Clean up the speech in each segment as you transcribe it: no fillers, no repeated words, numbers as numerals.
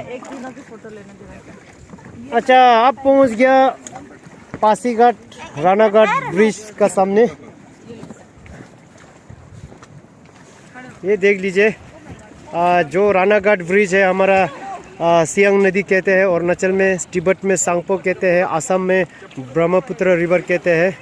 एक दिनों की फोटो लेने देना। अच्छा, आप पहुंच गया पासीघाट रानाघाट ब्रिज का सामने। ये देख लीजिए, जो रानाघाट ब्रिज है हमारा, सियांग नदी कहते हैं, अरुणाचल में, तिब्बत में सांगपो कहते हैं, असम में ब्रह्मपुत्र रिवर कहते हैं।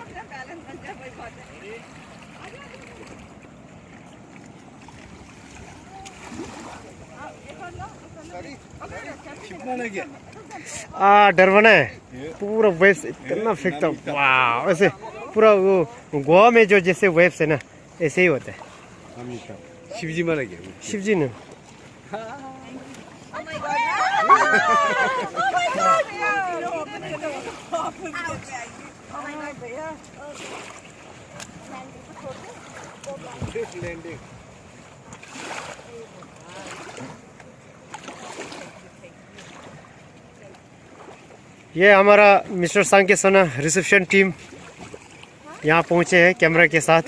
डरवाना है पूरा वेव्स इतना फेंकता, वाह, ऐसे पूरा वो गोवा में जो जैसे वेव्स है ना, ऐसे ही होता है। शिवजी मारा गया, शिवजी ने ये हमारा मिस्टर सांके सोना रिसेप्शन टीम यहाँ पहुँचे हैं कैमरा के साथ।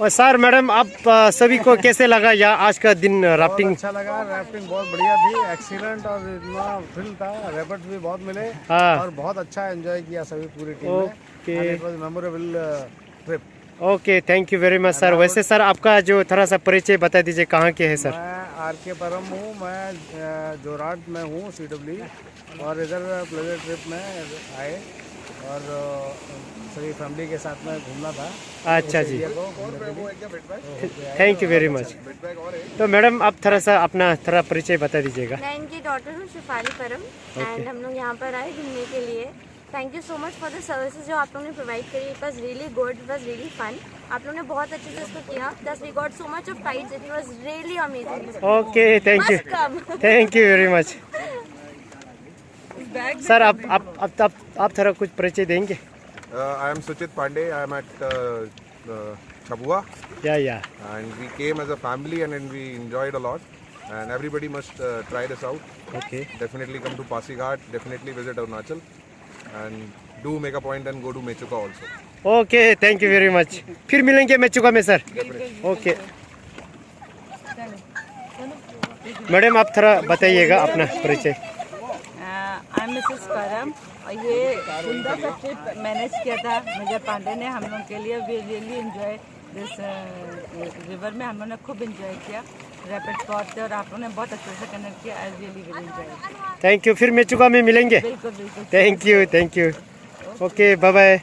और सर, मैडम, आप सभी को कैसे लगा यहाँ आज का दिन राफ्टिंग? अच्छा लगा, राफ्टिंग बहुत बढ़िया थी, एक्सीलेंट, और इतना थ्रिल था, रैपिड भी बहुत मिले, हाँ, और बहुत अच्छा एंजॉय किया सभी पूरी टीम ओके, ने। It was memorable trip. Okay, thank you very much sir. वैसे सर, आपका जो थोड़ा सा परिचय बता दीजिए, कहाँ के हैं सर? मैं आर.के. परम हूँ, मैं जोरहाट में हूँ, CW, और इधर प्लेजर ट्रिप में आए और सभी फैमिली के साथ में घूमना था। अच्छा जी, थैंक यू वेरी मच। तो मैडम, आप थोड़ा सा अपना थोड़ा परिचय बता दीजिएगा। मैं इनकी डॉटर हूँ, शिफाली परम, एंड हम लोग यहाँ पर आए घूमने के लिए। Thank you so much for the services जो आप लोगों ने प्रोवाइड करी। It was really good, it was really fun. आप लोगों ने बहुत अच्छे से इसको किया। Plus we got so much of tights, it was really amazing. Okay, thank you, thank you very much. Sir, आप थोड़ा कुछ परिचय देंगे? I am Suchit Pandey. I am at Chabua. Yeah. And we came as a family and we enjoyed a lot. And everybody must try this out. Okay. Definitely come to Pasighat. Definitely visit Arunachal. And do make a point and go to Mechuka also. Okay, thank you very much. फिर मिलेंगे मेचुका में sir. Okay madam, आप थोड़ा बताइएगा अपना परिचय। I am Mrs परम, और ये सुंदर सा ट्रिप मैनेज किया था मेजर पांडे ने हम लोग के लिए। We really enjoy this river में, हम लोगों ने खूब एंजॉय किया। रैपिड स्पॉट थे और आप लोगों ने बहुत अच्छे से कनेक्ट किया। I really very enjoy. Thank you, फिर मेचुका में मिलेंगे। बिल्कुल बिल्कुल, thank you. Okay, bye bye.